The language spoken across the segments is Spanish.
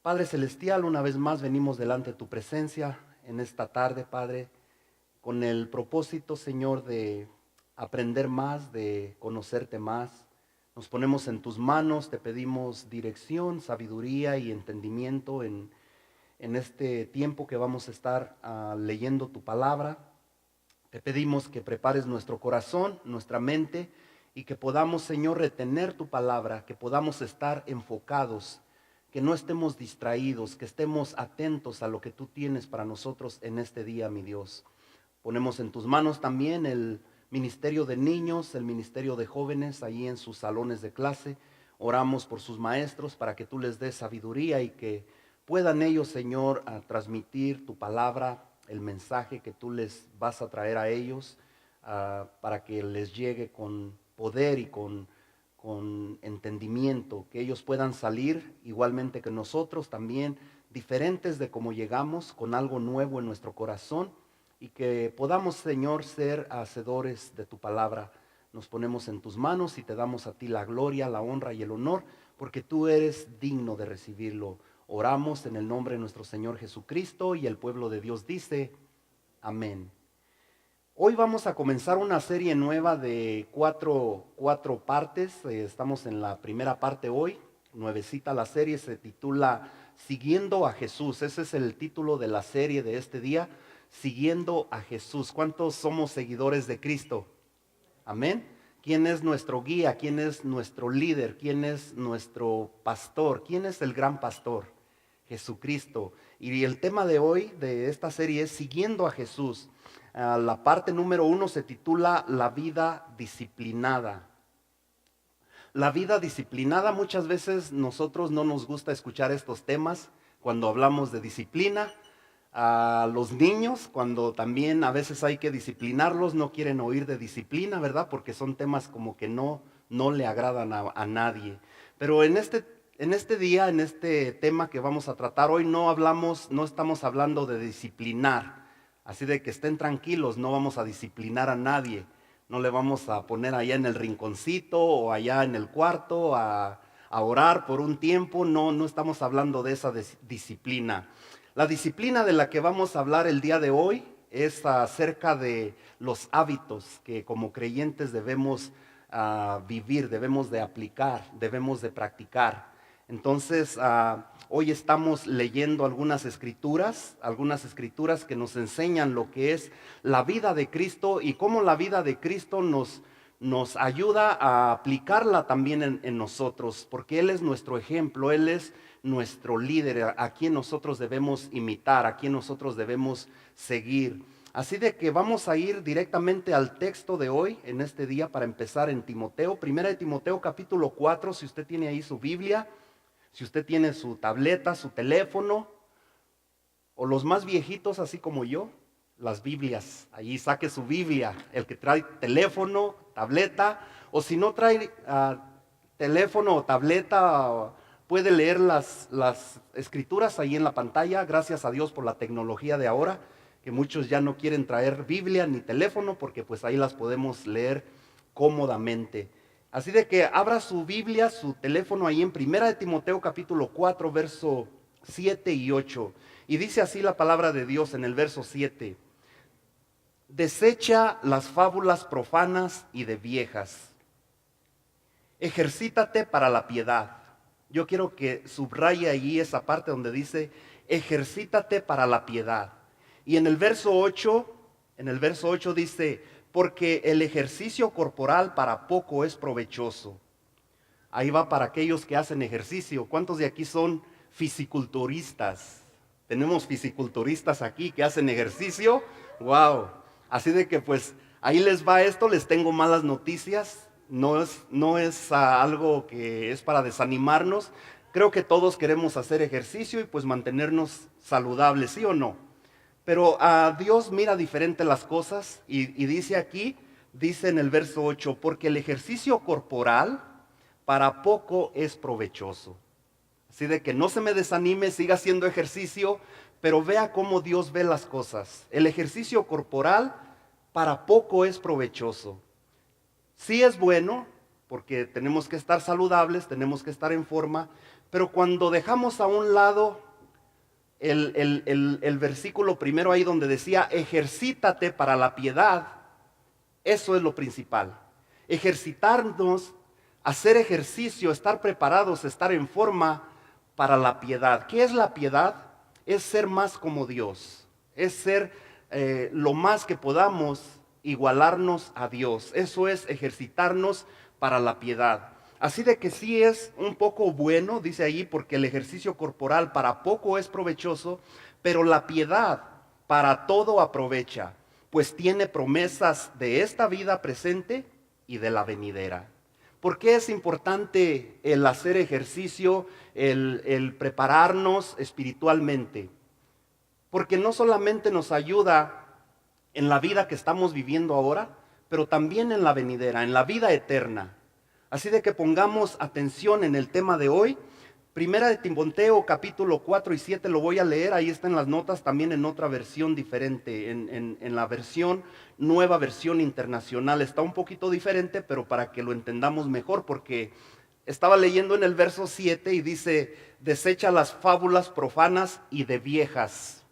Padre Celestial, una vez más venimos delante de tu presencia en esta tarde, Padre, con el propósito, Señor, de aprender más, de conocerte más. Nos ponemos en tus manos, te pedimos dirección, sabiduría y entendimiento en este tiempo que vamos a estar leyendo tu palabra. Te pedimos que prepares nuestro corazón, nuestra mente, y que podamos, Señor, retener tu palabra, que podamos estar enfocados, que no estemos distraídos, que estemos atentos a lo que tú tienes para nosotros en este día, mi Dios. Ponemos en tus manos también el ministerio de niños, el ministerio de jóvenes, ahí en sus salones de clase. Oramos por sus maestros para que tú les des sabiduría y que puedan ellos, Señor, a transmitir tu palabra, el mensaje que tú les vas a traer a ellos, para que les llegue con poder y con entendimiento, que ellos puedan salir igualmente que nosotros también, diferentes de cómo llegamos, con algo nuevo en nuestro corazón, y que podamos, Señor, ser hacedores de tu palabra. Nos ponemos en tus manos y te damos a ti la gloria, la honra y el honor, porque tú eres digno de recibirlo. Oramos en el nombre de nuestro Señor Jesucristo, y el pueblo de Dios dice, amén. Hoy vamos a comenzar una serie nueva de cuatro partes. Estamos en la primera parte hoy, nuevecita la serie, se titula Siguiendo a Jesús. Ese es el título de la serie de este día, Siguiendo a Jesús. ¿Cuántos somos seguidores de Cristo? Amén. ¿Quién es nuestro guía? ¿Quién es nuestro líder? ¿Quién es nuestro pastor? ¿Quién es el gran pastor? Jesucristo. Y el tema de hoy de esta serie es Siguiendo a Jesús. La parte número 1 se titula La vida disciplinada. La vida disciplinada, muchas veces nosotros no nos gusta escuchar estos temas cuando hablamos de disciplina. A los niños, cuando también a veces hay que disciplinarlos, no quieren oír de disciplina, ¿verdad? Porque son temas como que no le agradan a nadie. Pero en este día, en este tema que vamos a tratar hoy, no estamos hablando de disciplinar. Así de que estén tranquilos, no vamos a disciplinar a nadie. No le vamos a poner allá en el rinconcito o allá en el cuarto a orar por un tiempo. No estamos hablando de esa disciplina. La disciplina de la que vamos a hablar el día de hoy es acerca de los hábitos que como creyentes debemos vivir, debemos de aplicar, debemos de practicar. Entonces, hoy estamos leyendo algunas escrituras que nos enseñan lo que es la vida de Cristo y cómo la vida de Cristo nos ayuda a aplicarla también en nosotros, porque Él es nuestro ejemplo, Él es nuestro líder, a quien nosotros debemos imitar, a quien nosotros debemos seguir. Así de que vamos a ir directamente al texto de hoy, en este día, para empezar en Timoteo, primera de Timoteo capítulo 4, si usted tiene ahí su Biblia, si usted tiene su tableta, su teléfono, o los más viejitos, así como yo, las Biblias. Allí saque su Biblia, el que trae teléfono, tableta, o si no trae teléfono o tableta, puede leer las escrituras ahí en la pantalla. Gracias a Dios por la tecnología de ahora, que muchos ya no quieren traer Biblia ni teléfono, porque pues ahí las podemos leer cómodamente. Así de que abra su Biblia, su teléfono ahí en primera de Timoteo capítulo 4, verso 7 y 8. Y dice así la palabra de Dios en el verso 7. Desecha las fábulas profanas y de viejas. Ejercítate para la piedad. Yo quiero que subraye allí esa parte donde dice, ejercítate para la piedad. Y en el verso 8 dice, porque el ejercicio corporal para poco es provechoso. Ahí va para aquellos que hacen ejercicio. ¿Cuántos de aquí son fisiculturistas? Tenemos fisiculturistas aquí que hacen ejercicio. ¡Wow! Así de que pues ahí les va esto, les tengo malas noticias. No es algo que es para desanimarnos. Creo que todos queremos hacer ejercicio y pues mantenernos saludables, ¿sí o no? Pero a Dios mira diferente las cosas y dice aquí, dice en el verso 8, porque el ejercicio corporal para poco es provechoso. Así de que no se me desanime, siga haciendo ejercicio, pero vea cómo Dios ve las cosas. El ejercicio corporal para poco es provechoso. Sí es bueno, porque tenemos que estar saludables, tenemos que estar en forma, Pero cuando dejamos a un lado el versículo primero ahí donde decía, ejercítate para la piedad, eso es lo principal. Ejercitarnos, hacer ejercicio, estar preparados, estar en forma para la piedad. ¿Qué es la piedad? Es ser más como Dios. Es ser lo más que podamos igualarnos a Dios. Eso es ejercitarnos para la piedad. Así de que sí es un poco bueno, dice ahí, porque el ejercicio corporal para poco es provechoso, pero la piedad para todo aprovecha, pues tiene promesas de esta vida presente y de la venidera. ¿Por qué es importante el hacer ejercicio, el prepararnos espiritualmente? Porque no solamente nos ayuda en la vida que estamos viviendo ahora, pero también en la venidera, en la vida eterna. Así de que pongamos atención en el tema de hoy. Primera de Timoteo capítulo 4 y 7 lo voy a leer, ahí están las notas también en otra versión diferente, en la versión, nueva versión internacional. Está un poquito diferente, pero para que lo entendamos mejor, porque estaba leyendo en el verso 7 y dice, desecha las fábulas profanas y de viejas.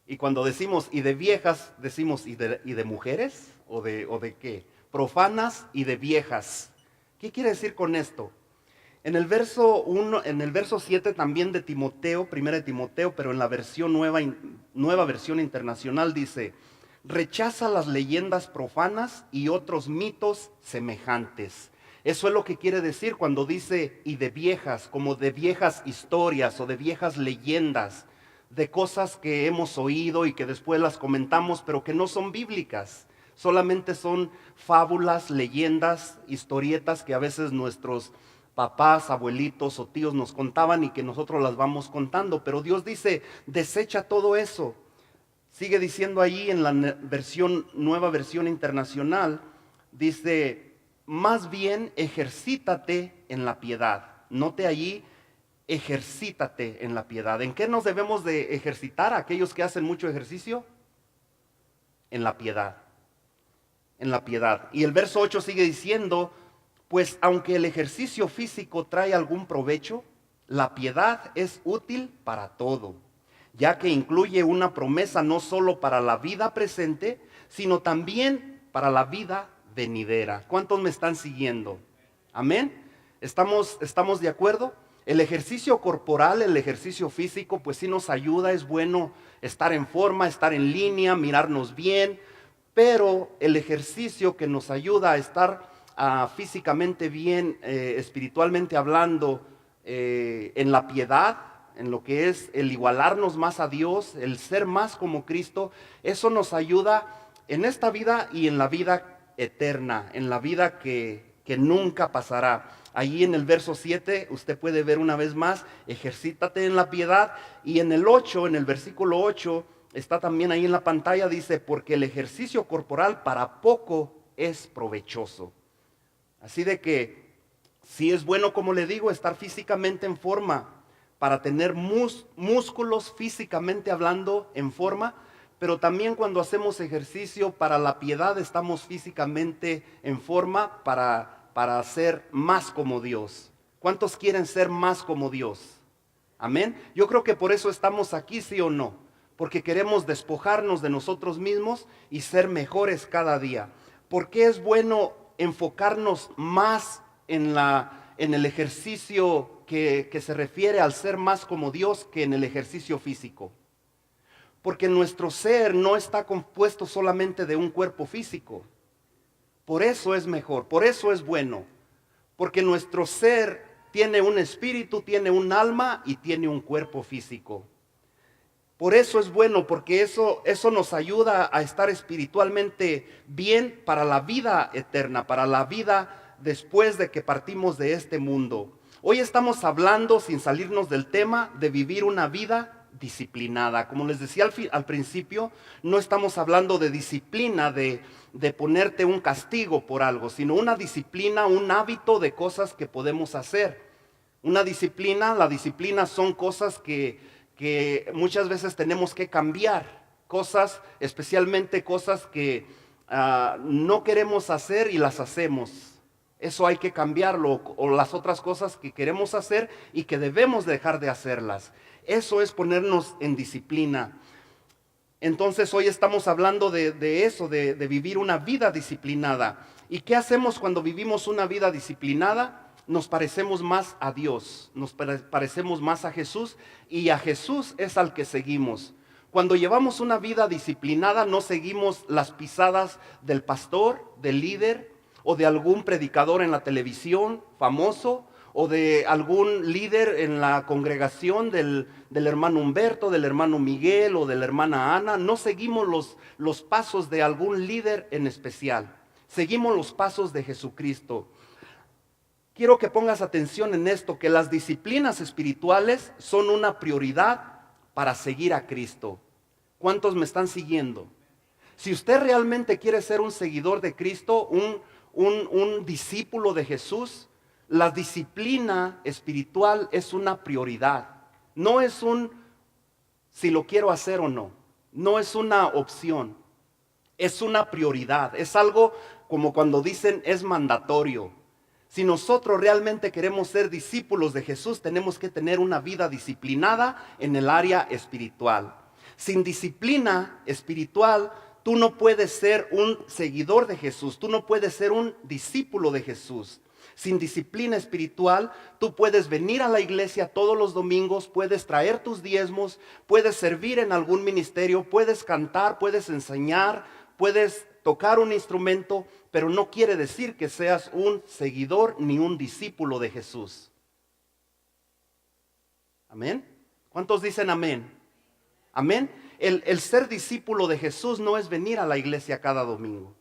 Y cuando decimos y de viejas, decimos y de mujeres o de qué, profanas y de viejas. ¿Qué quiere decir con esto? En el verso 1, en el verso 7 también de Timoteo, primera de Timoteo, pero en la versión nueva versión internacional dice, rechaza las leyendas profanas y otros mitos semejantes. Eso es lo que quiere decir cuando dice y de viejas, como de viejas historias o de viejas leyendas, de cosas que hemos oído y que después las comentamos, pero que no son bíblicas. Solamente son fábulas, leyendas, historietas que a veces nuestros papás, abuelitos o tíos nos contaban y que nosotros las vamos contando. Pero Dios dice, desecha todo eso. Sigue diciendo ahí en la nueva versión internacional, dice, más bien ejercítate en la piedad. Note allí, ejercítate en la piedad. ¿En qué nos debemos de ejercitar aquellos que hacen mucho ejercicio? En la piedad. En la piedad. Y el verso 8 sigue diciendo, pues aunque el ejercicio físico trae algún provecho, la piedad es útil para todo, ya que incluye una promesa no solo para la vida presente, sino también para la vida venidera. ¿Cuántos me están siguiendo? Amén. ¿Estamos de acuerdo? El ejercicio corporal, el ejercicio físico, pues sí nos ayuda, es bueno estar en forma, estar en línea, mirarnos bien. Pero el ejercicio que nos ayuda a estar físicamente bien, espiritualmente hablando, en la piedad, en lo que es el igualarnos más a Dios, el ser más como Cristo, eso nos ayuda en esta vida y en la vida eterna, en la vida que nunca pasará. Allí en el verso 7 usted puede ver una vez más, ejercítate en la piedad, y en el 8, en el versículo 8, está también ahí en la pantalla, dice, porque el ejercicio corporal para poco es provechoso. Así de que sí es bueno, como le digo, estar físicamente en forma para tener músculos físicamente hablando en forma, pero también cuando hacemos ejercicio para la piedad estamos físicamente en forma para ser más como Dios. ¿Cuántos quieren ser más como Dios? Amén. Yo creo que por eso estamos aquí, ¿sí o no? Porque queremos despojarnos de nosotros mismos y ser mejores cada día. ¿Por qué es bueno enfocarnos más en el ejercicio que se refiere al ser más como Dios que en el ejercicio físico? Porque nuestro ser no está compuesto solamente de un cuerpo físico. Por eso es mejor, por eso es bueno. Porque nuestro ser tiene un espíritu, tiene un alma y tiene un cuerpo físico. Por eso es bueno, porque eso nos ayuda a estar espiritualmente bien para la vida eterna, para la vida después de que partimos de este mundo. Hoy estamos hablando, sin salirnos del tema, de vivir una vida disciplinada. Como les decía al principio, no estamos hablando de disciplina, de ponerte un castigo por algo, sino una disciplina, un hábito de cosas que podemos hacer. Una disciplina, la disciplina son cosas que muchas veces tenemos que cambiar, cosas, especialmente cosas que no queremos hacer y las hacemos. Eso hay que cambiarlo, o las otras cosas que queremos hacer y que debemos dejar de hacerlas. Eso es ponernos en disciplina. Entonces hoy estamos hablando de eso, de vivir una vida disciplinada. ¿Y qué hacemos cuando vivimos una vida disciplinada? Nos parecemos más a Dios, nos parecemos más a Jesús, y a Jesús es al que seguimos. Cuando llevamos una vida disciplinada no seguimos las pisadas del pastor, del líder o de algún predicador en la televisión famoso, o de algún líder en la congregación del hermano Humberto, del hermano Miguel o de la hermana Ana. No seguimos los pasos de algún líder en especial. Seguimos los pasos de Jesucristo. Quiero que pongas atención en esto, que las disciplinas espirituales son una prioridad para seguir a Cristo. ¿Cuántos me están siguiendo? Si usted realmente quiere ser un seguidor de Cristo, un discípulo de Jesús, la disciplina espiritual es una prioridad. No es si lo quiero hacer o no. No es una opción. Es una prioridad. Es algo como cuando dicen es mandatorio. Si nosotros realmente queremos ser discípulos de Jesús, tenemos que tener una vida disciplinada en el área espiritual. Sin disciplina espiritual, tú no puedes ser un seguidor de Jesús. Tú no puedes ser un discípulo de Jesús. Sin disciplina espiritual, tú puedes venir a la iglesia todos los domingos, puedes traer tus diezmos, puedes servir en algún ministerio, puedes cantar, puedes enseñar, puedes tocar un instrumento, pero no quiere decir que seas un seguidor ni un discípulo de Jesús. ¿Amén? ¿Cuántos dicen amén? Amén. El ser discípulo de Jesús no es venir a la iglesia cada domingo.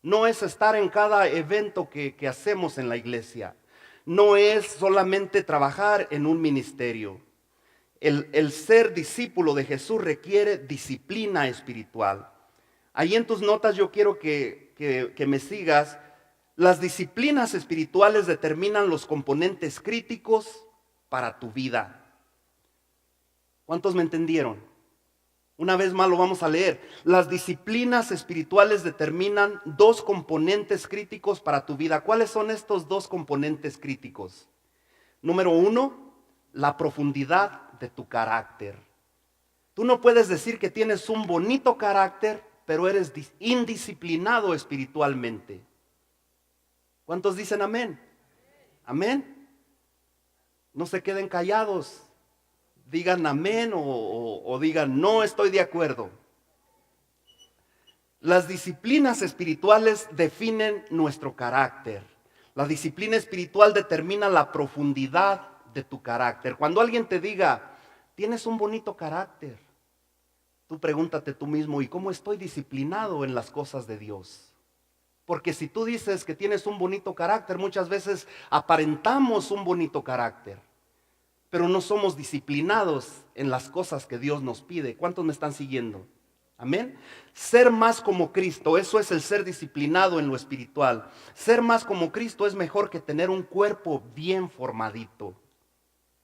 No es estar en cada evento que hacemos en la iglesia. No es solamente trabajar en un ministerio. El ser discípulo de Jesús requiere disciplina espiritual. Ahí en tus notas yo quiero que me sigas. Las disciplinas espirituales determinan los componentes críticos para tu vida. ¿Cuántos me entendieron? Una vez más lo vamos a leer. Las disciplinas espirituales determinan dos componentes críticos para tu vida. ¿Cuáles son estos dos componentes críticos? Número uno, la profundidad de tu carácter. Tú no puedes decir que tienes un bonito carácter, pero eres indisciplinado espiritualmente. ¿Cuántos dicen amén? Amén. No se queden callados. Digan amén o digan no estoy de acuerdo. Las disciplinas espirituales definen nuestro carácter. La disciplina espiritual determina la profundidad de tu carácter. Cuando alguien te diga, tienes un bonito carácter, tú pregúntate tú mismo, ¿y cómo estoy disciplinado en las cosas de Dios? Porque si tú dices que tienes un bonito carácter, muchas veces aparentamos un bonito carácter, pero no somos disciplinados en las cosas que Dios nos pide. ¿Cuántos me están siguiendo? Amén. Ser más como Cristo, eso es el ser disciplinado en lo espiritual. Ser más como Cristo es mejor que tener un cuerpo bien formadito.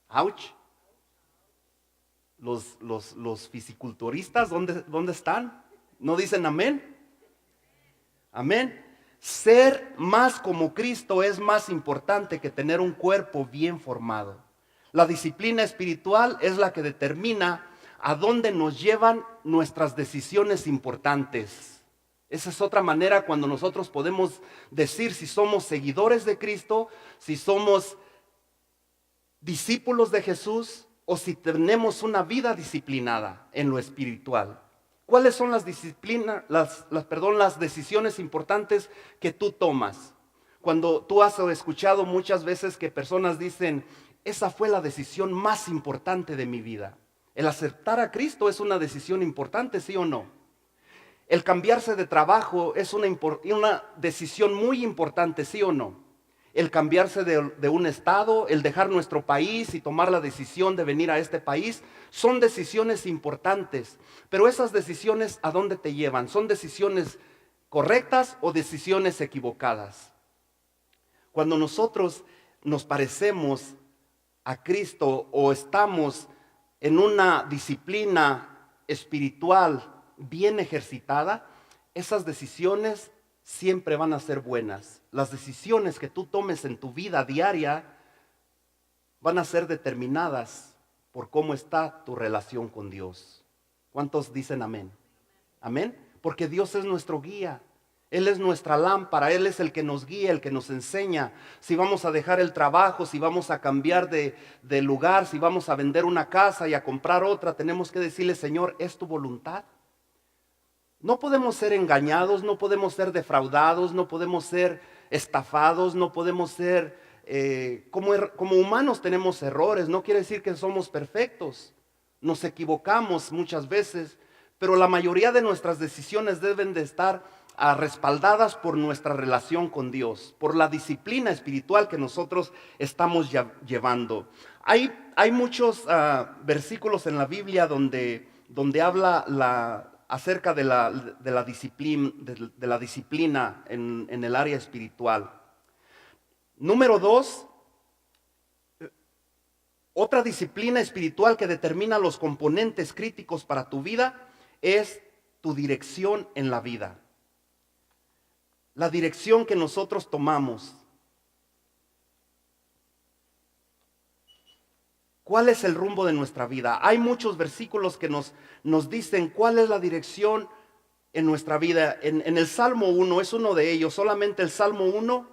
Ouch. Los fisiculturistas, ¿dónde están? ¿No dicen amén? Amén. Ser más como Cristo es más importante que tener un cuerpo bien formado. La disciplina espiritual es la que determina a dónde nos llevan nuestras decisiones importantes. Esa es otra manera cuando nosotros podemos decir si somos seguidores de Cristo, si somos discípulos de Jesús o si tenemos una vida disciplinada en lo espiritual. ¿Cuáles son las decisiones importantes que tú tomas? Cuando tú has escuchado muchas veces que personas dicen, esa fue la decisión más importante de mi vida. El aceptar a Cristo es una decisión importante, ¿sí o no? El cambiarse de trabajo es una decisión muy importante, ¿sí o no? El cambiarse de un estado, el dejar nuestro país y tomar la decisión de venir a este país, son decisiones importantes. Pero esas decisiones, ¿a dónde te llevan? ¿Son decisiones correctas o decisiones equivocadas? Cuando nosotros nos parecemos a Cristo o estamos en una disciplina espiritual bien ejercitada, esas decisiones siempre van a ser buenas. Las decisiones que tú tomes en tu vida diaria van a ser determinadas por cómo está tu relación con Dios. ¿Cuántos dicen amén? Amén. Porque Dios es nuestro guía. Él es nuestra lámpara, Él es el que nos guía, el que nos enseña si vamos a dejar el trabajo, si vamos a cambiar de lugar, si vamos a vender una casa y a comprar otra. Tenemos que decirle: Señor, ¿es tu voluntad? No podemos ser engañados, no podemos ser defraudados, no podemos ser estafados, no podemos ser, como humanos tenemos errores. No quiere decir que somos perfectos, nos equivocamos muchas veces, pero la mayoría de nuestras decisiones deben de estar respaldadas por nuestra relación con Dios, por la disciplina espiritual que nosotros estamos llevando. Hay muchos versículos en la Biblia donde habla acerca de la disciplina en el área espiritual. Número 2, otra disciplina espiritual que determina los componentes críticos para tu vida es tu dirección en la vida. La dirección que nosotros tomamos. ¿Cuál es el rumbo de nuestra vida? Hay muchos versículos que nos dicen cuál es la dirección en nuestra vida. En el Salmo 1 es uno de ellos, solamente el Salmo 1,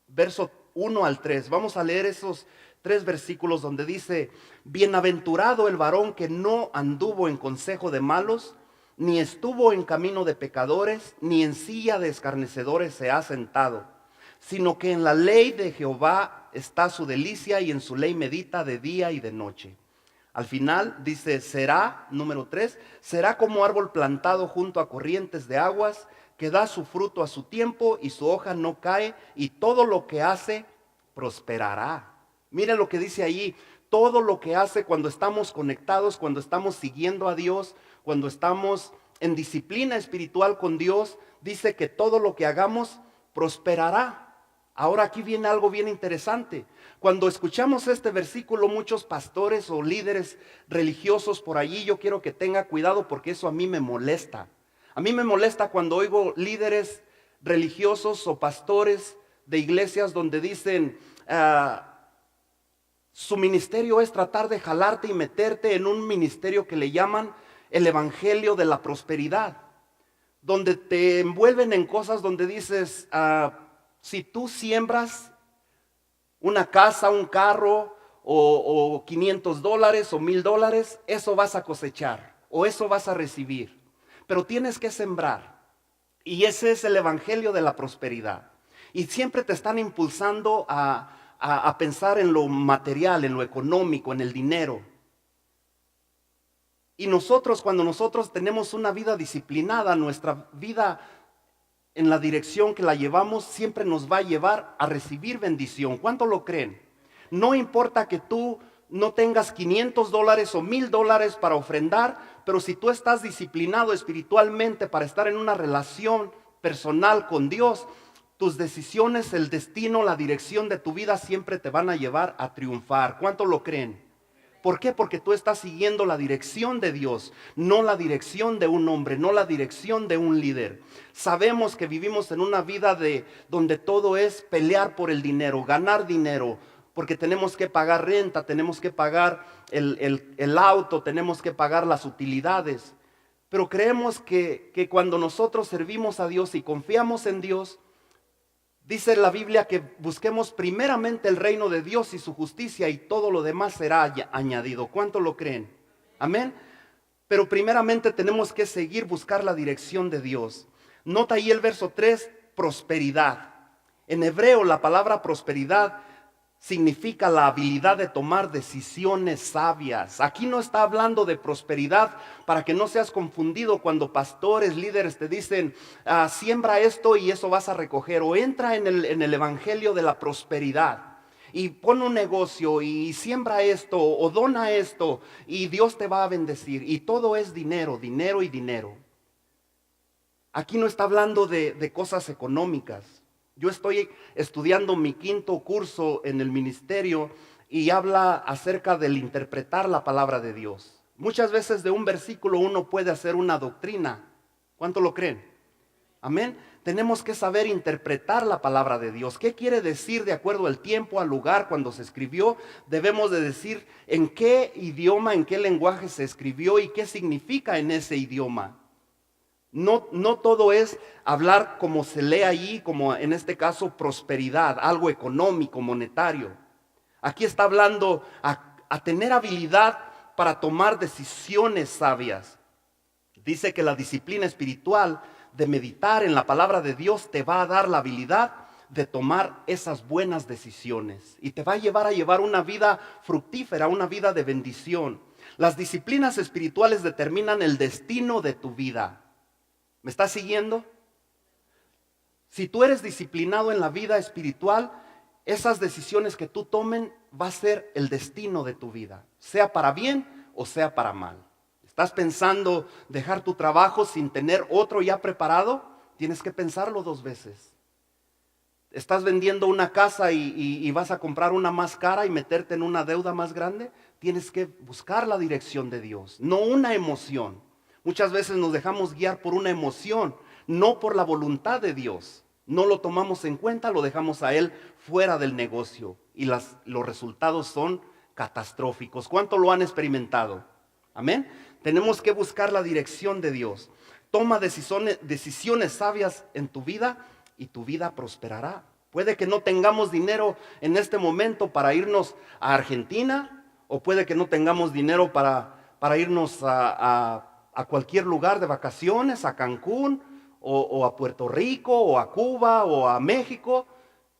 verso 1 al 3. Vamos a leer esos 3 versículos donde dice: bienaventurado el varón que no anduvo en consejo de malos, ni estuvo en camino de pecadores, ni en silla de escarnecedores se ha sentado, sino que en la ley de Jehová está su delicia y en su ley medita de día y de noche. Al final dice: será, número 3, será como árbol plantado junto a corrientes de aguas, que da su fruto a su tiempo y su hoja no cae, y todo lo que hace prosperará. Miren lo que dice allí: todo lo que hace cuando estamos conectados, cuando estamos siguiendo a Dios, cuando estamos en disciplina espiritual con Dios, dice que todo lo que hagamos prosperará. Ahora aquí viene algo bien interesante. Cuando escuchamos este versículo, muchos pastores o líderes religiosos por allí, yo quiero que tenga cuidado porque eso a mí me molesta. A mí me molesta cuando oigo líderes religiosos o pastores de iglesias donde dicen: su ministerio es tratar de jalarte y meterte en un ministerio que le llaman el evangelio de la prosperidad, donde te envuelven en cosas donde dices: si tú siembras una casa, un carro, o $500 o $1,000, eso vas a cosechar o eso vas a recibir, pero tienes que sembrar. Y ese es el evangelio de la prosperidad. Y siempre te están impulsando a pensar en lo material, en lo económico, en el dinero. Y nosotros, cuando nosotros tenemos una vida disciplinada, nuestra vida en la dirección que la llevamos siempre nos va a llevar a recibir bendición. ¿Cuánto lo creen? No importa que tú no tengas $500 o $1,000 para ofrendar, pero si tú estás disciplinado espiritualmente para estar en una relación personal con Dios, tus decisiones, el destino, la dirección de tu vida siempre te van a llevar a triunfar. ¿Cuánto lo creen? ¿Por qué? Porque tú estás siguiendo la dirección de Dios, no la dirección de un hombre, no la dirección de un líder. Sabemos que vivimos en una vida donde todo es pelear por el dinero, ganar dinero, porque tenemos que pagar renta, tenemos que pagar el auto, tenemos que pagar las utilidades. Pero creemos que cuando nosotros servimos a Dios y confiamos en Dios, dice la Biblia que busquemos primeramente el reino de Dios y su justicia, y todo lo demás será añadido. ¿Cuánto lo creen? Amén. Pero primeramente tenemos que buscar la dirección de Dios. Nota ahí el verso 3, prosperidad. En hebreo la palabra prosperidad significa la habilidad de tomar decisiones sabias. Aquí no está hablando de prosperidad para que no seas confundido cuando pastores, líderes te dicen: siembra esto y eso vas a recoger, o entra en el evangelio de la prosperidad y pon un negocio y siembra esto o dona esto y Dios te va a bendecir. Y todo es dinero, dinero y dinero. Aquí no está hablando de cosas económicas. Yo estoy estudiando mi 5º curso en el ministerio y habla acerca del interpretar la palabra de Dios. Muchas veces de un versículo uno puede hacer una doctrina. ¿Cuánto lo creen? Amén. tenemos que saber interpretar la palabra de Dios. ¿Qué quiere decir de acuerdo al tiempo, al lugar, cuando se escribió? Debemos de decir en qué idioma, en qué lenguaje se escribió y qué significa en ese idioma. No todo es hablar como se lee allí, como en este caso prosperidad, algo económico, monetario. Aquí está hablando a tener habilidad para tomar decisiones sabias. Dice que la disciplina espiritual de meditar en la palabra de Dios te va a dar la habilidad de tomar esas buenas decisiones y te va a llevar una vida fructífera, una vida de bendición. Las disciplinas espirituales determinan el destino de tu vida. ¿Me estás siguiendo? Si tú eres disciplinado en la vida espiritual, esas decisiones que tú tomen va a ser el destino de tu vida, sea para bien o sea para mal. ¿Estás pensando dejar tu trabajo sin tener otro ya preparado? Tienes que pensarlo 2 veces. ¿Estás vendiendo una casa y vas a comprar una más cara y meterte en una deuda más grande? Tienes que buscar la dirección de Dios, no una emoción. Muchas veces nos dejamos guiar por una emoción, no por la voluntad de Dios. No lo tomamos en cuenta, lo dejamos a Él fuera del negocio y los resultados son catastróficos. ¿Cuánto lo han experimentado? Amén. Tenemos que buscar la dirección de Dios. Toma decisiones sabias en tu vida y tu vida prosperará. Puede que no tengamos dinero en este momento para irnos a Argentina, o puede que no tengamos dinero para irnos a cualquier lugar de vacaciones, a Cancún, o a Puerto Rico, o a Cuba, o a México,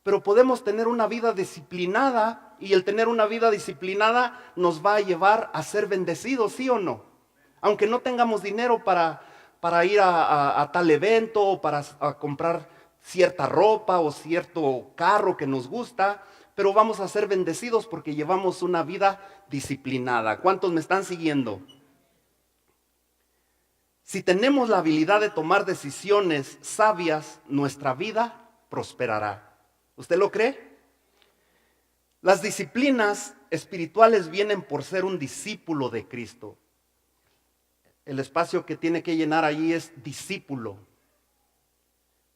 pero podemos tener una vida disciplinada, y el tener una vida disciplinada nos va a llevar a ser bendecidos, ¿sí o no? Aunque no tengamos dinero para ir a tal evento, o para comprar cierta ropa, o cierto carro que nos gusta, pero vamos a ser bendecidos porque llevamos una vida disciplinada. ¿Cuántos me están siguiendo? Si tenemos la habilidad de tomar decisiones sabias, nuestra vida prosperará. ¿Usted lo cree? Las disciplinas espirituales vienen por ser un discípulo de Cristo. El espacio que tiene que llenar allí es discípulo.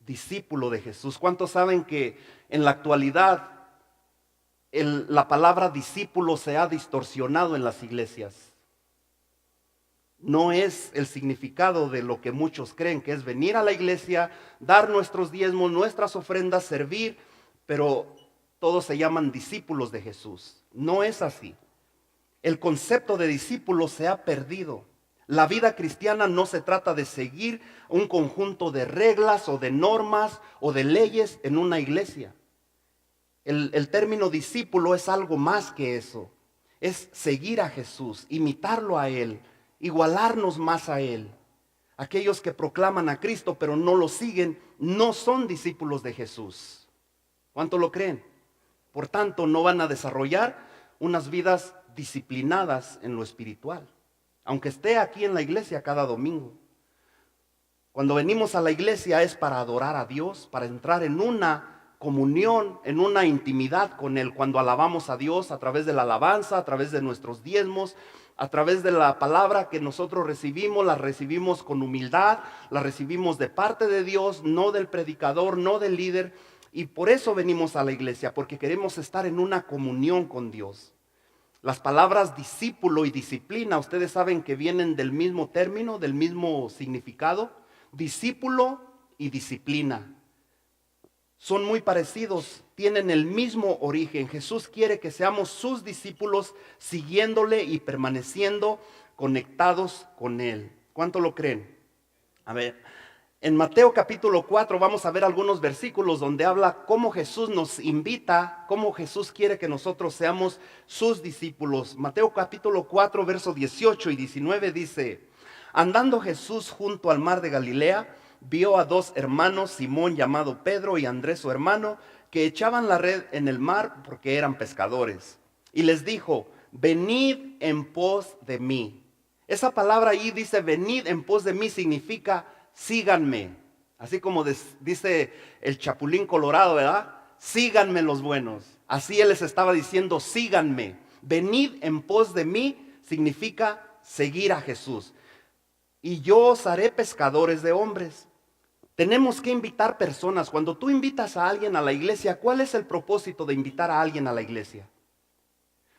Discípulo de Jesús. ¿Cuántos saben que en la actualidad la palabra discípulo se ha distorsionado en las iglesias? No es el significado de lo que muchos creen, que es venir a la iglesia, dar nuestros diezmos, nuestras ofrendas, servir, pero todos se llaman discípulos de Jesús. No es así. El concepto de discípulo se ha perdido. La vida cristiana no se trata de seguir un conjunto de reglas o de normas o de leyes en una iglesia. El término discípulo es algo más que eso. Es seguir a Jesús, imitarlo a Él, igualarnos más a Él. Aquellos que proclaman a Cristo pero no lo siguen, no son discípulos de Jesús. ¿Cuánto lo creen? Por tanto, no van a desarrollar unas vidas disciplinadas en lo espiritual, aunque esté aquí en la iglesia cada domingo. Cuando venimos a la iglesia es para adorar a Dios, para entrar en una comunión, en una intimidad con Él. Cuando alabamos a Dios a través de la alabanza, a través de nuestros diezmos, a través de la palabra que nosotros recibimos, la recibimos con humildad, la recibimos de parte de Dios, no del predicador, no del líder. Y por eso venimos a la iglesia, porque queremos estar en una comunión con Dios. Las palabras discípulo y disciplina, ustedes saben que vienen del mismo término, del mismo significado. Discípulo y disciplina son muy parecidos, tienen el mismo origen. Jesús quiere que seamos sus discípulos, siguiéndole y permaneciendo conectados con Él. ¿Cuánto lo creen? A ver, en Mateo capítulo 4 vamos a ver algunos versículos donde habla cómo Jesús nos invita, cómo Jesús quiere que nosotros seamos sus discípulos. Mateo capítulo 4, versos 18 y 19 dice: andando Jesús junto al mar de Galilea, vio a 2 hermanos, Simón llamado Pedro y Andrés su hermano, que echaban la red en el mar porque eran pescadores. Y les dijo: venid en pos de mí. Esa palabra ahí dice venid en pos de mí, significa síganme. Así como dice el Chapulín Colorado, ¿verdad? Síganme los buenos. Así Él les estaba diciendo: síganme. Venid en pos de mí significa seguir a Jesús. Y yo os haré pescadores de hombres. Tenemos que invitar personas. Cuando tú invitas a alguien a la iglesia, ¿cuál es el propósito de invitar a alguien a la iglesia?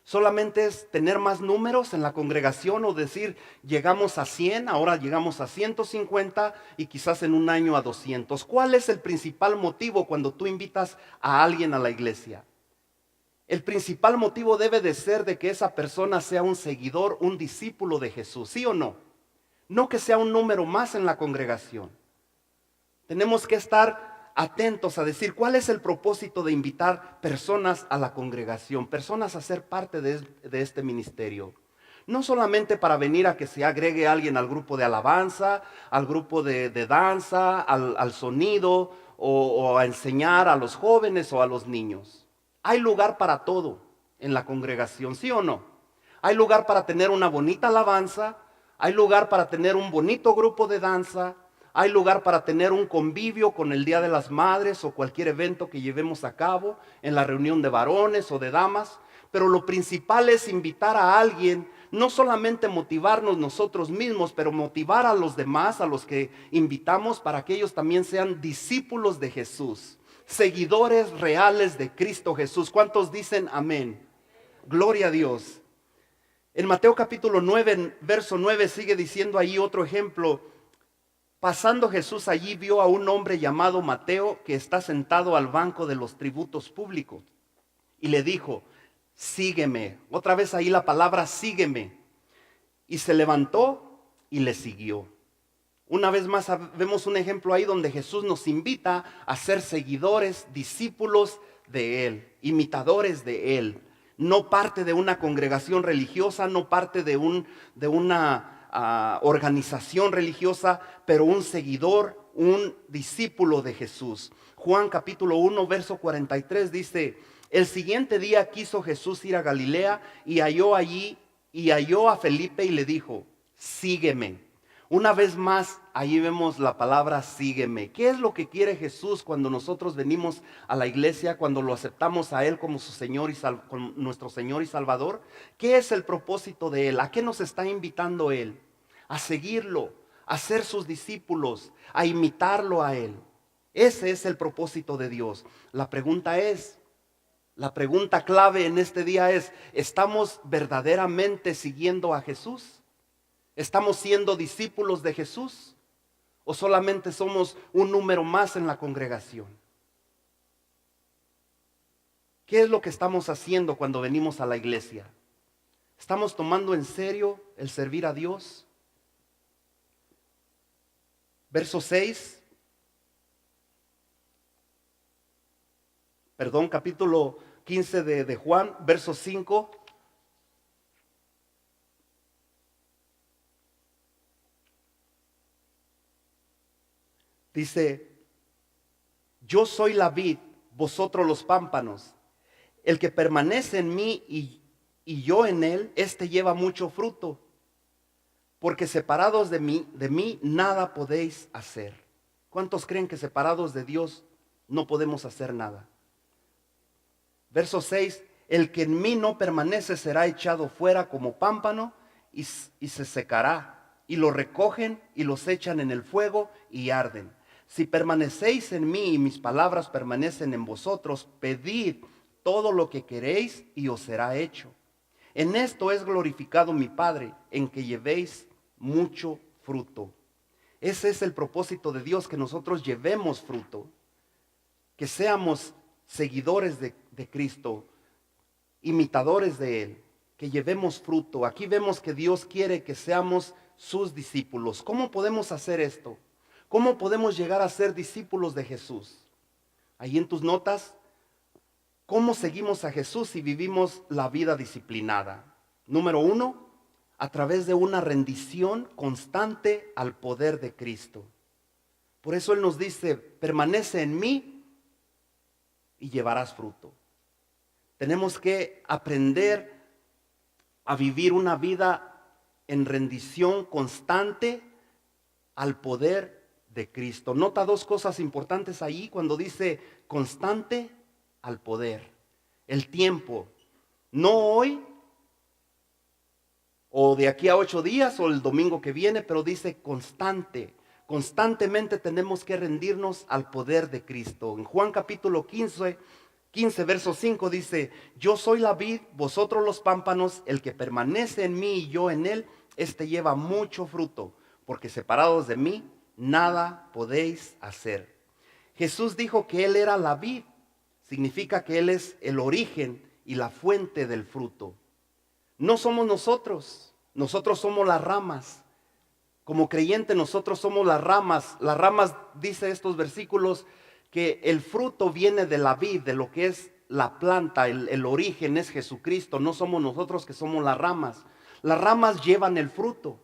¿Solamente es tener más números en la congregación o decir, llegamos a 100, ahora llegamos a 150 y quizás en un año a 200? ¿Cuál es el principal motivo cuando tú invitas a alguien a la iglesia? El principal motivo debe de ser de que esa persona sea un seguidor, un discípulo de Jesús, ¿sí o no? No que sea un número más en la congregación. Tenemos que estar atentos a decir cuál es el propósito de invitar personas a la congregación, personas a ser parte de este ministerio. No solamente para venir a que se agregue alguien al grupo de alabanza, al grupo de danza, al sonido o a enseñar a los jóvenes o a los niños. Hay lugar para todo en la congregación, ¿sí o no? Hay lugar para tener una bonita alabanza, hay lugar para tener un bonito grupo de danza, hay lugar para tener un convivio con el Día de las Madres o cualquier evento que llevemos a cabo en la reunión de varones o de damas. Pero lo principal es invitar a alguien, no solamente motivarnos nosotros mismos, pero motivar a los demás, a los que invitamos, para que ellos también sean discípulos de Jesús, seguidores reales de Cristo Jesús. ¿Cuántos dicen amén? Gloria a Dios. En Mateo capítulo 9, verso 9 sigue diciendo ahí otro ejemplo. Pasando Jesús allí vio a un hombre llamado Mateo que está sentado al banco de los tributos públicos y le dijo, sígueme. Otra vez ahí la palabra sígueme. Y se levantó y le siguió. Una vez más vemos un ejemplo ahí donde Jesús nos invita a ser seguidores, discípulos de Él, imitadores de Él. No parte de una congregación religiosa, no parte de una organización religiosa, pero un seguidor, un discípulo de Jesús. Juan capítulo 1, verso 43 dice, el siguiente día quiso Jesús ir a Galilea y halló a Felipe y le dijo, sígueme. Una vez más, ahí vemos la palabra sígueme. ¿Qué es lo que quiere Jesús cuando nosotros venimos a la iglesia, cuando lo aceptamos a Él como su Señor como nuestro Señor y Salvador? ¿Qué es el propósito de Él? ¿A qué nos está invitando Él? A seguirlo, a ser sus discípulos, a imitarlo a Él. Ese es el propósito de Dios. La pregunta clave en este día es, ¿estamos verdaderamente siguiendo a Jesús? ¿Estamos siendo discípulos de Jesús? ¿O solamente somos un número más en la congregación? ¿Qué es lo que estamos haciendo cuando venimos a la iglesia? ¿Estamos tomando en serio el servir a Dios? Verso 6. Capítulo 15 de Juan, verso 5. Dice, yo soy la vid, vosotros los pámpanos. El que permanece en mí y yo en él, éste lleva mucho fruto. Porque separados de mí nada podéis hacer. ¿Cuántos creen que separados de Dios no podemos hacer nada? Verso 6, el que en mí no permanece será echado fuera como pámpano y se secará. Y lo recogen y los echan en el fuego y arden. Si permanecéis en mí y mis palabras permanecen en vosotros, pedid todo lo que queréis y os será hecho. En esto es glorificado mi Padre, en que llevéis mucho fruto. Ese es el propósito de Dios, que nosotros llevemos fruto, que seamos seguidores de Cristo, imitadores de Él, que llevemos fruto. Aquí vemos que Dios quiere que seamos sus discípulos. ¿Cómo podemos hacer esto? ¿Cómo podemos llegar a ser discípulos de Jesús? Ahí en tus notas, ¿cómo seguimos a Jesús si vivimos la vida disciplinada? Número 1, a través de una rendición constante al poder de Cristo. Por eso Él nos dice, permanece en mí y llevarás fruto. Tenemos que aprender a vivir una vida en rendición constante al poder de Cristo. Nota dos cosas importantes ahí cuando dice constante al poder. El tiempo, no hoy o de aquí a 8 días o el domingo que viene, pero dice constante. Constantemente tenemos que rendirnos al poder de Cristo. En Juan capítulo 15 verso 5 dice: yo soy la vid, vosotros los pámpanos, el que permanece en mí y yo en él, este lleva mucho fruto, porque separados de mí, nada podéis hacer. Jesús dijo que Él era la vid, significa que Él es el origen y la fuente del fruto. No somos nosotros, nosotros somos las ramas. Como creyente nosotros somos las ramas. Las ramas, dice estos versículos, que el fruto viene de la vid, de lo que es la planta, el origen es Jesucristo. No somos nosotros que somos las ramas. Las ramas llevan el fruto,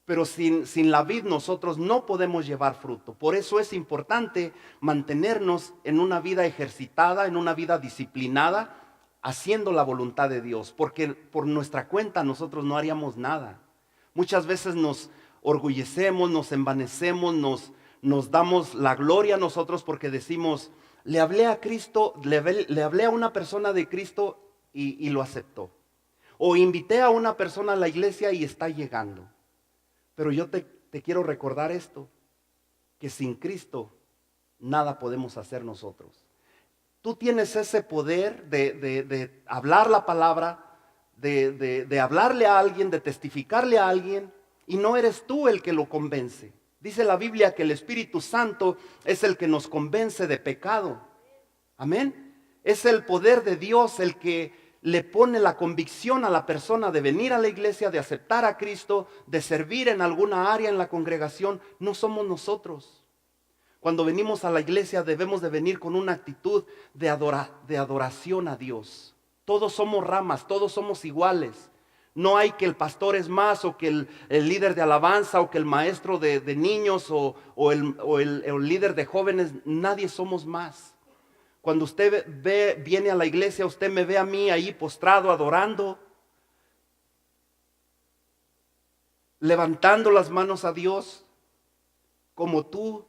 pero sin la vid nosotros no podemos llevar fruto. Por eso es importante mantenernos en una vida ejercitada, en una vida disciplinada, haciendo la voluntad de Dios, porque por nuestra cuenta nosotros no haríamos nada. Muchas veces nos orgullecemos, nos envanecemos, nos damos la gloria a nosotros porque decimos: le hablé a Cristo, le hablé a una persona de Cristo y lo aceptó. O invité a una persona a la iglesia y está llegando. Pero yo te quiero recordar esto, que sin Cristo nada podemos hacer nosotros. Tú tienes ese poder de hablar la palabra, de hablarle a alguien, de testificarle a alguien, y no eres tú el que lo convence. Dice la Biblia que el Espíritu Santo es el que nos convence de pecado. Amén. Es el poder de Dios el que le pone la convicción a la persona de venir a la iglesia, de aceptar a Cristo, de servir en alguna área en la congregación. No somos nosotros. Cuando venimos a la iglesia debemos de venir con una actitud de adoración a Dios. Todos somos ramas, todos somos iguales. No hay que el pastor es más, o que el líder de alabanza, o que el maestro de niños, o el líder de jóvenes. Nadie somos más. Cuando usted viene a la iglesia, usted me ve a mí ahí postrado, adorando, levantando las manos a Dios, como tú,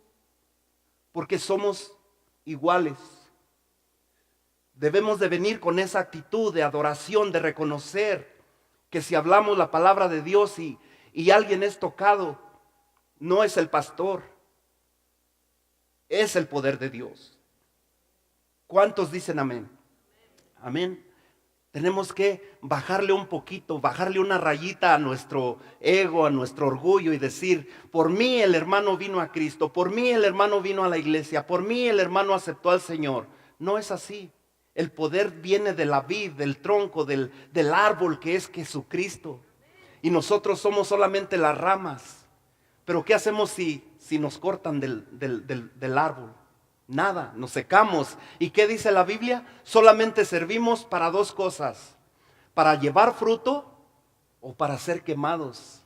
porque somos iguales. Debemos de venir con esa actitud de adoración, de reconocer que si hablamos la palabra de Dios y alguien es tocado, no es el pastor, es el poder de Dios. ¿Cuántos dicen amén? Amén. Tenemos que bajarle un poquito, bajarle una rayita a nuestro ego, a nuestro orgullo y decir: por mí el hermano vino a Cristo, por mí el hermano vino a la iglesia, por mí el hermano aceptó al Señor. No es así. El poder viene de la vid, del tronco, del árbol que es Jesucristo. Y nosotros somos solamente las ramas. Pero ¿qué hacemos si nos cortan del árbol? Nada, nos secamos. ¿Y qué dice la Biblia? Solamente servimos para dos cosas: para llevar fruto o para ser quemados.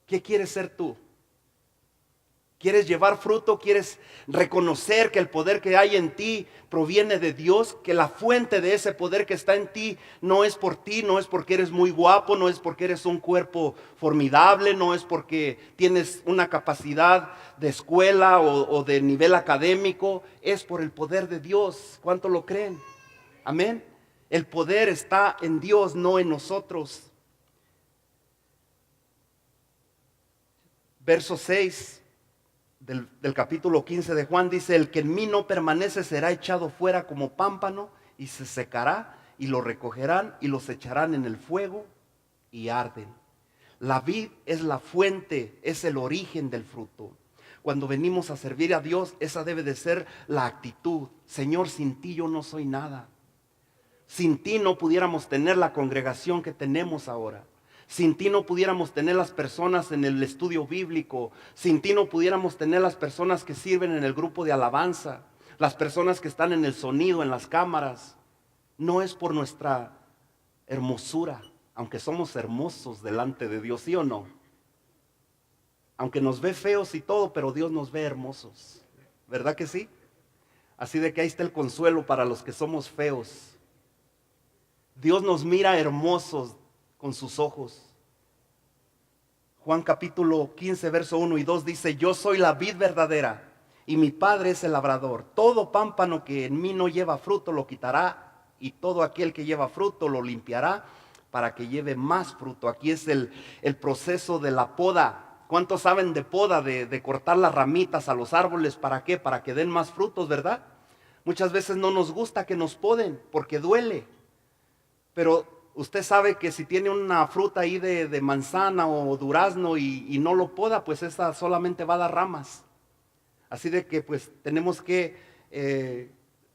¿Qué quieres ser tú? ¿Quieres llevar fruto? ¿Quieres reconocer que el poder que hay en ti proviene de Dios? Que la fuente de ese poder que está en ti no es por ti, no es porque eres muy guapo, no es porque eres un cuerpo formidable, no es porque tienes una capacidad de escuela o de nivel académico. Es por el poder de Dios. ¿Cuánto lo creen? Amén. El poder está en Dios, no en nosotros. Verso 6. Del capítulo 15 de Juan dice: el que en mí no permanece será echado fuera como pámpano y se secará, y lo recogerán y los echarán en el fuego y arden. La vid es la fuente, es el origen del fruto. Cuando venimos a servir a Dios, esa debe de ser la actitud. Señor, sin ti yo no soy nada. Sin ti no pudiéramos tener la congregación que tenemos ahora. Sin ti no pudiéramos tener las personas en el estudio bíblico. Sin ti no pudiéramos tener las personas que sirven en el grupo de alabanza. Las personas que están en el sonido, en las cámaras. No es por nuestra hermosura, aunque somos hermosos delante de Dios, ¿sí o no? Aunque nos ve feos y todo, pero Dios nos ve hermosos. ¿Verdad que sí? Así de que ahí está el consuelo para los que somos feos. Dios nos mira hermosos con sus ojos. Juan capítulo 15 verso 1 y 2 dice: yo soy la vid verdadera y mi Padre es el labrador. Todo pámpano que en mí no lleva fruto lo quitará, y todo aquel que lleva fruto lo limpiará para que lleve más fruto. Aquí es el proceso de la poda. ¿Cuántos saben de poda, de cortar las ramitas a los árboles? ¿Para qué? Para que den más frutos, ¿verdad? Muchas veces no nos gusta que nos poden porque duele. Pero usted sabe que si tiene una fruta ahí de manzana o durazno y no lo poda, pues esa solamente va a dar ramas. Así de que pues tenemos que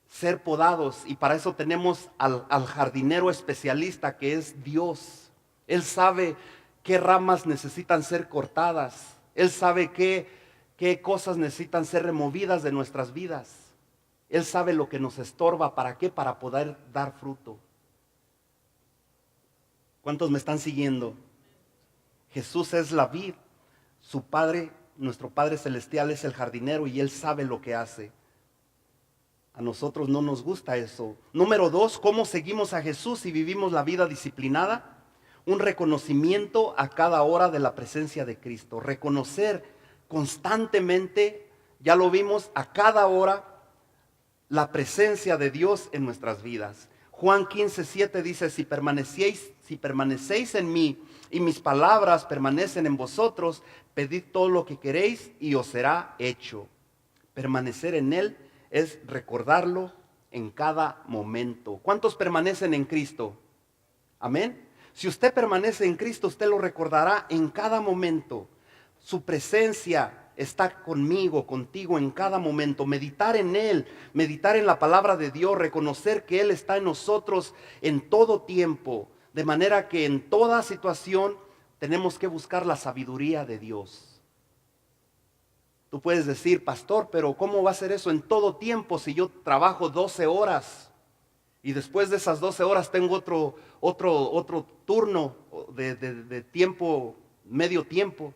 ser podados, y para eso tenemos al jardinero especialista, que es Dios. Él sabe qué ramas necesitan ser cortadas. Él sabe qué cosas necesitan ser removidas de nuestras vidas. Él sabe lo que nos estorba. ¿Para qué? Para poder dar fruto. ¿Cuántos me están siguiendo? Jesús es la vid. Su Padre, nuestro Padre Celestial, es el jardinero y Él sabe lo que hace. A nosotros no nos gusta eso. Número 2, ¿cómo seguimos a Jesús y vivimos la vida disciplinada? Un reconocimiento a cada hora de la presencia de Cristo. Reconocer constantemente, ya lo vimos, a cada hora la presencia de Dios en nuestras vidas. Juan 15:7 dice: si permanecéis en mí y mis palabras permanecen en vosotros, pedid todo lo que queréis y os será hecho. Permanecer en Él es recordarlo en cada momento. ¿Cuántos permanecen en Cristo? Amén. Si usted permanece en Cristo, usted lo recordará en cada momento. Su presencia está conmigo, contigo en cada momento. Meditar en Él, meditar en la palabra de Dios, reconocer que Él está en nosotros en todo tiempo, de manera que en toda situación tenemos que buscar la sabiduría de Dios. Tú puedes decir: pastor, pero ¿cómo va a ser eso en todo tiempo si yo trabajo 12 horas y después de esas 12 horas tengo otro turno de tiempo, medio tiempo?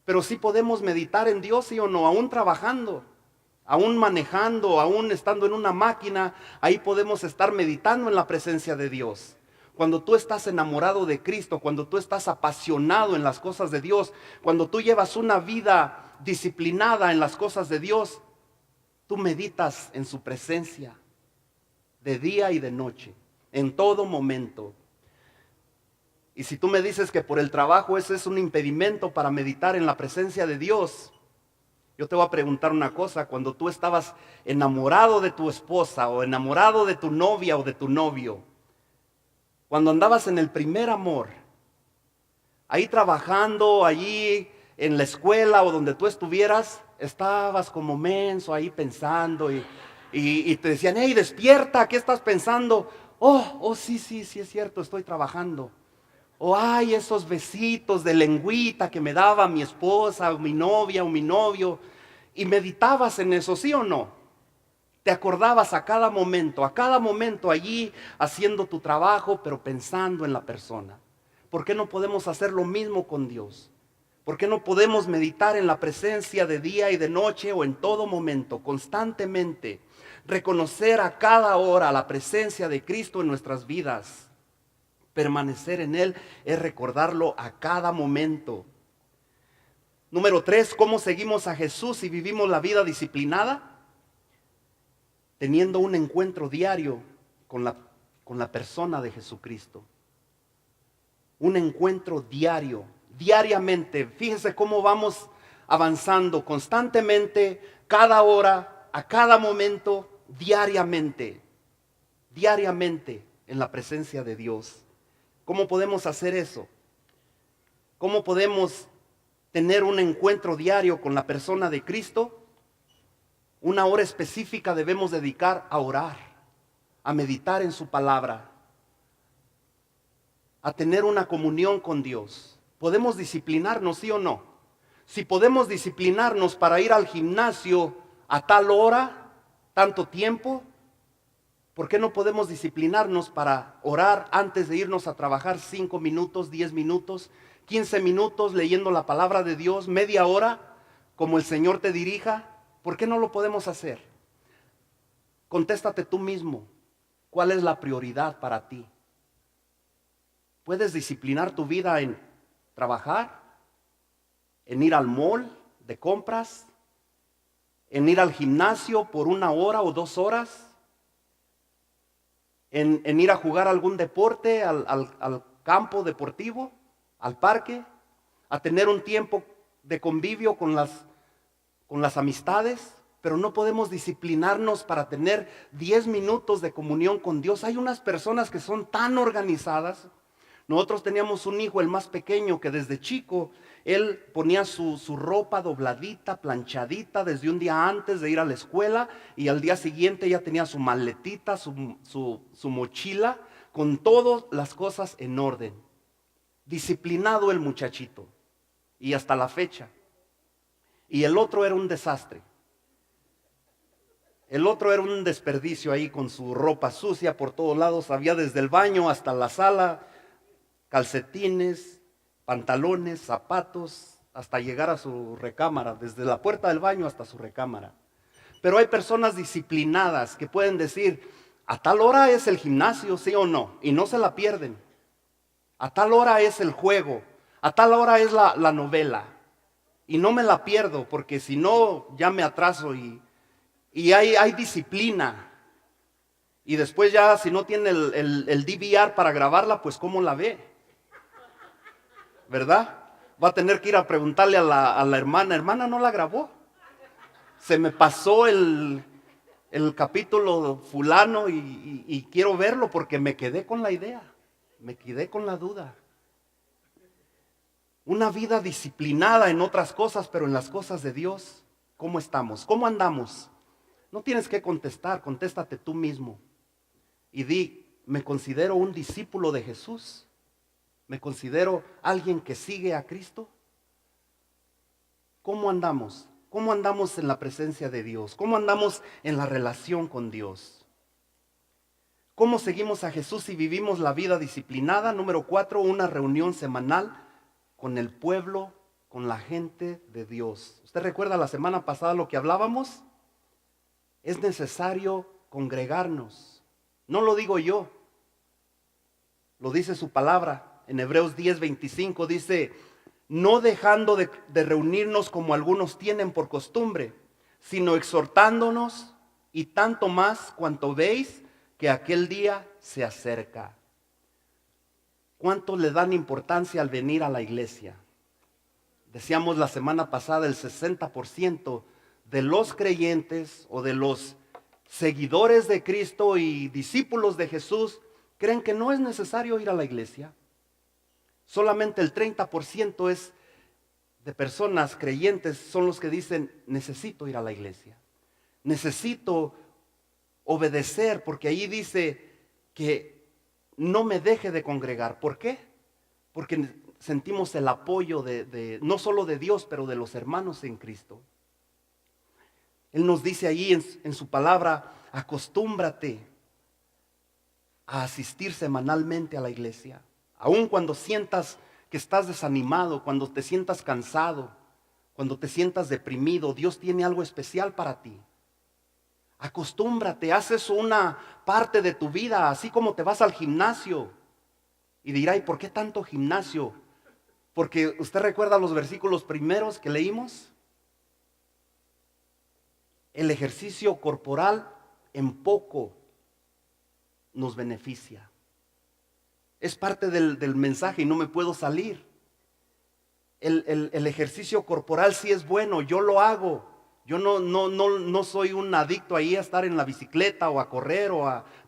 Pero sí podemos meditar en Dios, ¿sí o no? Aún trabajando, aún manejando, aún estando en una máquina, ahí podemos estar meditando en la presencia de Dios. Cuando tú estás enamorado de Cristo, cuando tú estás apasionado en las cosas de Dios, cuando tú llevas una vida disciplinada en las cosas de Dios, tú meditas en su presencia de día y de noche, en todo momento. Y si tú me dices que por el trabajo ese es un impedimento para meditar en la presencia de Dios, yo te voy a preguntar una cosa: cuando tú estabas enamorado de tu esposa o enamorado de tu novia o de tu novio, cuando andabas en el primer amor, ahí trabajando, allí en la escuela o donde tú estuvieras, estabas como menso ahí pensando y te decían: hey, despierta, ¿qué estás pensando? Sí, es cierto, estoy trabajando. Ay, esos besitos de lengüita que me daba mi esposa o mi novia o mi novio. Y meditabas en eso, ¿sí o no? Te acordabas a cada momento allí haciendo tu trabajo, pero pensando en la persona. ¿Por qué no podemos hacer lo mismo con Dios? ¿Por qué no podemos meditar en la presencia de día y de noche o en todo momento, constantemente? Reconocer a cada hora la presencia de Cristo en nuestras vidas. Permanecer en Él es recordarlo a cada momento. Número 3, ¿cómo seguimos a Jesús y vivimos la vida disciplinada? Teniendo un encuentro diario con la persona de Jesucristo. Un encuentro diariamente. Fíjese cómo vamos avanzando constantemente, cada hora, a cada momento, diariamente en la presencia de Dios. ¿Cómo podemos hacer eso? ¿Cómo podemos tener un encuentro diario con la persona de Cristo? Una hora específica debemos dedicar a orar, a meditar en su palabra, a tener una comunión con Dios. ¿Podemos disciplinarnos, sí o no? Si podemos disciplinarnos para ir al gimnasio a tal hora, tanto tiempo, ¿por qué no podemos disciplinarnos para orar antes de irnos a trabajar 5 minutos, 10 minutos, 15 minutos leyendo la palabra de Dios, media hora, como el Señor te dirija? ¿Por qué no lo podemos hacer? Contéstate tú mismo, ¿cuál es la prioridad para ti? ¿Puedes disciplinar tu vida en trabajar, en ir al mall de compras, en ir al gimnasio por 1 hora o 2 horas? En ir a jugar algún deporte al campo deportivo, al parque? a tener un tiempo de convivio con las amistades, pero no podemos disciplinarnos para tener 10 minutos de comunión con Dios. Hay unas personas que son tan organizadas. Nosotros teníamos un hijo, el más pequeño, que desde chico, él ponía su ropa dobladita, planchadita, desde un día antes de ir a la escuela, y al día siguiente ya tenía su maletita, su mochila, con todas las cosas en orden. Disciplinado el muchachito, y hasta la fecha. Y el otro era un desastre. El otro era un desperdicio ahí con su ropa sucia por todos lados, había desde el baño hasta la sala, calcetines, pantalones, zapatos, hasta llegar a su recámara, desde la puerta del baño hasta su recámara. Pero hay personas disciplinadas que pueden decir, a tal hora es el gimnasio, sí o no, y no se la pierden. A tal hora es el juego, a tal hora es la novela, y no me la pierdo, porque si no ya me atraso y hay disciplina. Y después ya si no tiene el DVR para grabarla, pues ¿cómo la ve? ¿Verdad? Va a tener que ir a preguntarle a la hermana, ¿no la grabó? Se me pasó el capítulo fulano y quiero verlo porque me quedé con la idea, me quedé con la duda. Una vida disciplinada en otras cosas, pero en las cosas de Dios, ¿cómo estamos? ¿Cómo andamos? No tienes que contestar, contéstate tú mismo y di, ¿me considero un discípulo de Jesús? ¿Me considero alguien que sigue a Cristo? ¿Cómo andamos? ¿Cómo andamos en la presencia de Dios? ¿Cómo andamos en la relación con Dios? ¿Cómo seguimos a Jesús y vivimos la vida disciplinada? Número 4, una reunión semanal con el pueblo, con la gente de Dios. ¿Usted recuerda la semana pasada lo que hablábamos? Es necesario congregarnos. No lo digo yo, lo dice su palabra. En Hebreos 10:25 dice, no dejando de reunirnos como algunos tienen por costumbre, sino exhortándonos, y tanto más cuanto veis que aquel día se acerca. ¿Cuánto le dan importancia al venir a la iglesia? Decíamos la semana pasada, el 60% de los creyentes o de los seguidores de Cristo y discípulos de Jesús creen que no es necesario ir a la iglesia. Solamente el 30% es de personas creyentes son los que dicen, necesito ir a la iglesia. Necesito obedecer, porque ahí dice que no me deje de congregar. ¿Por qué? Porque sentimos el apoyo no solo de Dios, pero de los hermanos en Cristo. Él nos dice ahí en su palabra, acostúmbrate a asistir semanalmente a la iglesia. Aun cuando sientas que estás desanimado, cuando te sientas cansado, cuando te sientas deprimido, Dios tiene algo especial para ti. Acostúmbrate, haz eso una parte de tu vida, así como te vas al gimnasio. Y dirá, ¿y por qué tanto gimnasio? Porque usted recuerda los versículos primeros que leímos. El ejercicio corporal en poco nos beneficia. Es parte del mensaje y no me puedo salir. El ejercicio corporal sí es bueno, yo lo hago. Yo no soy un adicto ahí a estar en la bicicleta o a correr,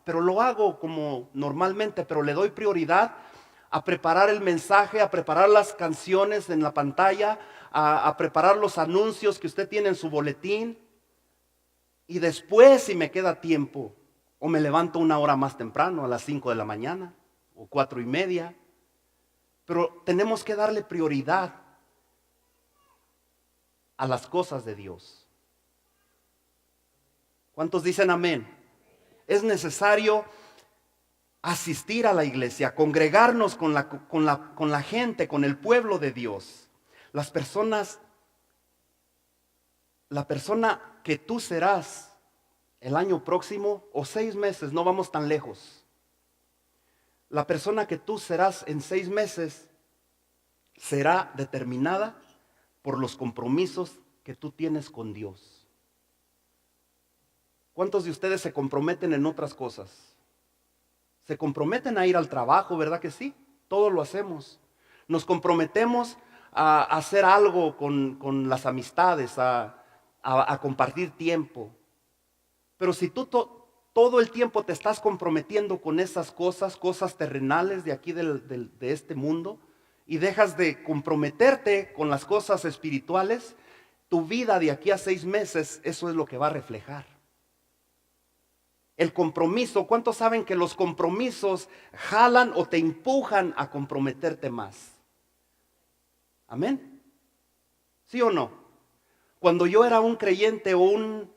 pero lo hago como normalmente, pero le doy prioridad a preparar el mensaje, a preparar las canciones en la pantalla, a preparar los anuncios que usted tiene en su boletín. Y después, si me queda tiempo, o me levanto una hora más temprano, a las 5 de la mañana, o 4:30. Pero tenemos que darle prioridad a las cosas de Dios. ¿Cuántos dicen amén? Es necesario asistir a la iglesia, congregarnos con la gente, con el pueblo de Dios. Las personas, la persona que tú serás el año próximo o 6 meses, no vamos tan lejos. La persona que tú serás en 6 meses será determinada por los compromisos que tú tienes con Dios. ¿Cuántos de ustedes se comprometen en otras cosas? Se comprometen a ir al trabajo, ¿verdad que sí? Todos lo hacemos. Nos comprometemos a hacer algo con las amistades, a compartir tiempo. Pero si tú todo el tiempo te estás comprometiendo con esas cosas terrenales de aquí de este mundo, y dejas de comprometerte con las cosas espirituales, tu vida de aquí a 6 meses, eso es lo que va a reflejar. El compromiso, ¿cuántos saben que los compromisos jalan o te empujan a comprometerte más? Amén. ¿Sí o no? Cuando yo era un creyente o un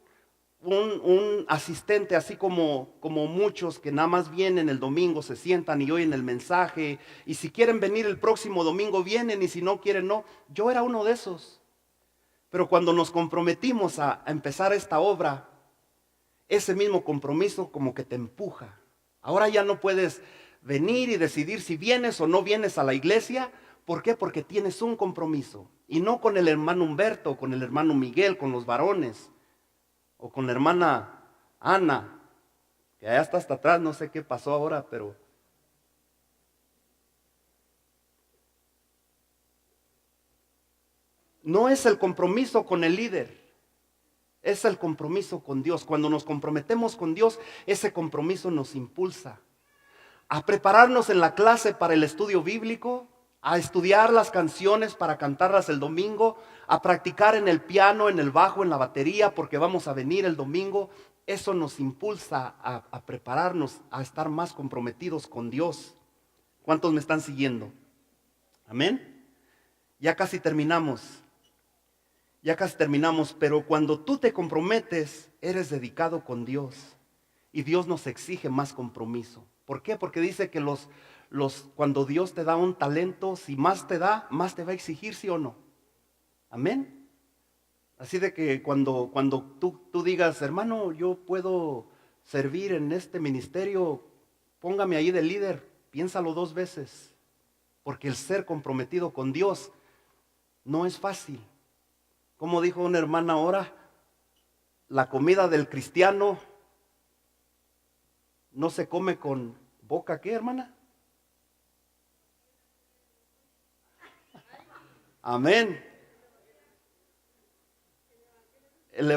asistente, así como muchos que nada más vienen el domingo, se sientan y oyen el mensaje, y si quieren venir el próximo domingo vienen, y si no quieren no. Yo era uno de esos. Pero cuando nos comprometimos a empezar esta obra, ese mismo compromiso como que te empuja. Ahora ya no puedes venir y decidir si vienes o no vienes a la iglesia. ¿Por qué? Porque tienes un compromiso. Y no con el hermano Humberto, con el hermano Miguel, con los varones, o con la hermana Ana, que allá está hasta atrás, no sé qué pasó ahora, pero no es el compromiso con el líder, es el compromiso con Dios. Cuando nos comprometemos con Dios, ese compromiso nos impulsa a prepararnos en la clase para el estudio bíblico, a estudiar las canciones para cantarlas el domingo, a practicar en el piano, en el bajo, en la batería, porque vamos a venir el domingo. Eso nos impulsa a prepararnos, a estar más comprometidos con Dios. ¿Cuántos me están siguiendo? Amén. Ya casi terminamos. Ya casi terminamos, pero cuando tú te comprometes, eres dedicado con Dios. Y Dios nos exige más compromiso. ¿Por qué? Porque dice que cuando Dios te da un talento, si más te da, más te va a exigir, ¿sí o no? Amén. Así de que cuando tú digas, hermano, yo puedo servir en este ministerio, póngame ahí de líder, piénsalo 2 veces. Porque el ser comprometido con Dios no es fácil. Como dijo una hermana ahora, la comida del cristiano no se come con boca, ¿qué, hermana? Amén. El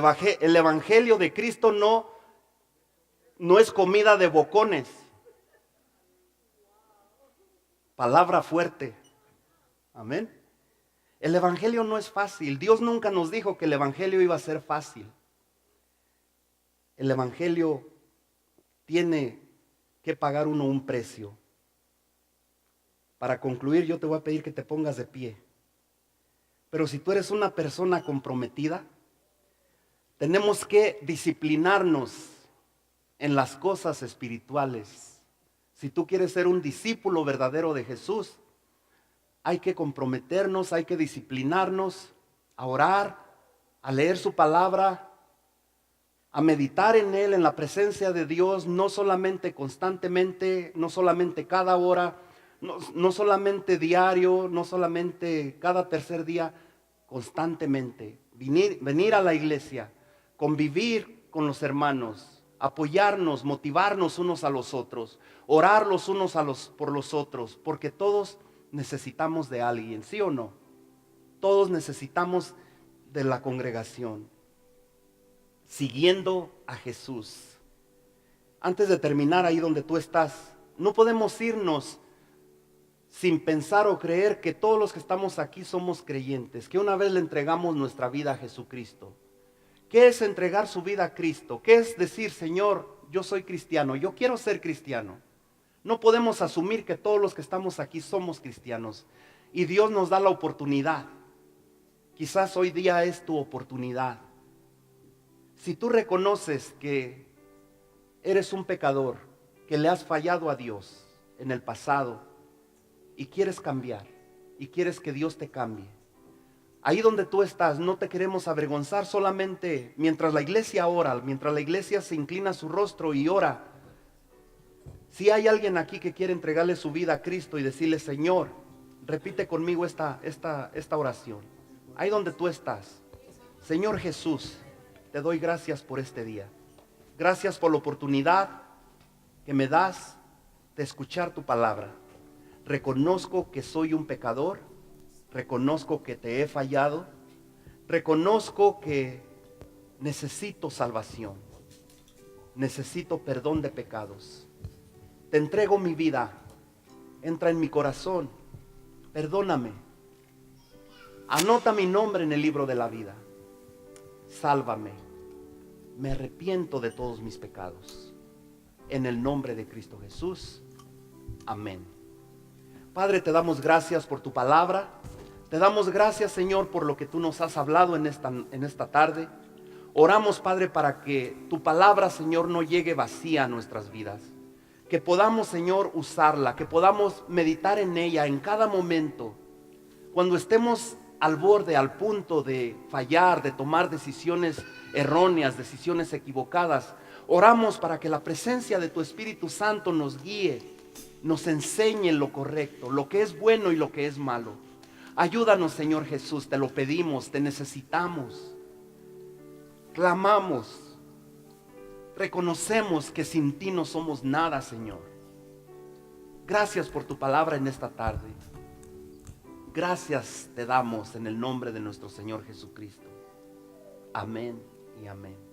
evangelio de Cristo no es comida de bocones. Palabra fuerte. Amén. El evangelio no es fácil. Dios nunca nos dijo que el evangelio iba a ser fácil. El evangelio tiene que pagar uno un precio. Para concluir, yo te voy a pedir que te pongas de pie. Pero si tú eres una persona comprometida, tenemos que disciplinarnos en las cosas espirituales. Si tú quieres ser un discípulo verdadero de Jesús, hay que comprometernos, hay que disciplinarnos, a orar, a leer su palabra, a meditar en Él, en la presencia de Dios, no solamente constantemente, no solamente cada hora, no solamente diario, no solamente cada tercer día, constantemente. Venir a la iglesia, convivir con los hermanos, apoyarnos, motivarnos unos a los otros, orar los unos por los otros, porque todos necesitamos de alguien, ¿sí o no? Todos necesitamos de la congregación, siguiendo a Jesús. Antes de terminar ahí donde tú estás, no podemos irnos sin pensar o creer que todos los que estamos aquí somos creyentes, que una vez le entregamos nuestra vida a Jesucristo. ¿Qué es entregar su vida a Cristo? ¿Qué es decir, Señor, yo soy cristiano, yo quiero ser cristiano? No podemos asumir que todos los que estamos aquí somos cristianos. Y Dios nos da la oportunidad. Quizás hoy día es tu oportunidad. Si tú reconoces que eres un pecador, que le has fallado a Dios en el pasado y quieres cambiar, y quieres que Dios te cambie, ahí donde tú estás, no te queremos avergonzar. Solamente mientras la iglesia ora, mientras la iglesia se inclina su rostro y ora, si hay alguien aquí que quiere entregarle su vida a Cristo y decirle, Señor, repite conmigo esta oración. Ahí donde tú estás. Señor Jesús, te doy gracias por este día. Gracias por la oportunidad que me das de escuchar tu palabra. Reconozco que soy un pecador. Reconozco que te he fallado. Reconozco que necesito salvación. Necesito perdón de pecados. Te entrego mi vida. Entra en mi corazón. Perdóname. Anota mi nombre en el libro de la vida. Sálvame. Me arrepiento de todos mis pecados. En el nombre de Cristo Jesús. Amén. Padre, te damos gracias por tu palabra. Te damos gracias, Señor, por lo que tú nos has hablado en esta tarde. Oramos, Padre, para que tu palabra, Señor, no llegue vacía a nuestras vidas. Que podamos, Señor, usarla, que podamos meditar en ella en cada momento. Cuando estemos al borde, al punto de fallar, de tomar decisiones erróneas, decisiones equivocadas, oramos para que la presencia de tu Espíritu Santo nos guíe, nos enseñe lo correcto, lo que es bueno y lo que es malo. Ayúdanos, Señor Jesús, te lo pedimos, te necesitamos. Clamamos, reconocemos que sin ti no somos nada, Señor. Gracias por tu palabra en esta tarde. Gracias te damos en el nombre de nuestro Señor Jesucristo. Amén y amén.